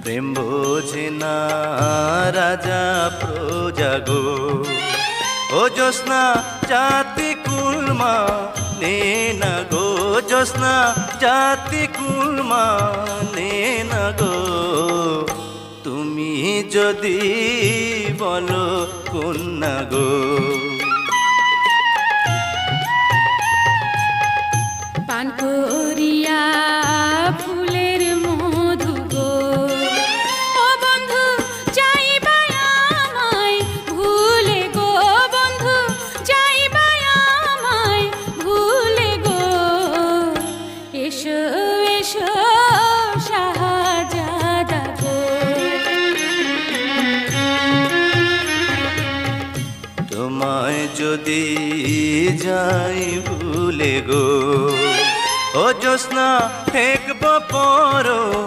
প্রেম বোঝে না রাজা প্রজা গো। ও জ্যোৎস্না জাতি কুলমা নে না গো, জ্যোৎস্না জাতি কুলমা নে না গো। তুমি যদি বলো কন্যা গো। পান করিয়া ফুলের মধু গো, ও বন্ধু যাইবা আমায় ভুলে গো, বন্ধু যাইবা আমায় ভুলে গো। এসো এসো শাহজাদা গো। তোমায় যদি যাই ভুলে গো, ও জ্যোৎস্না ঠেকব পর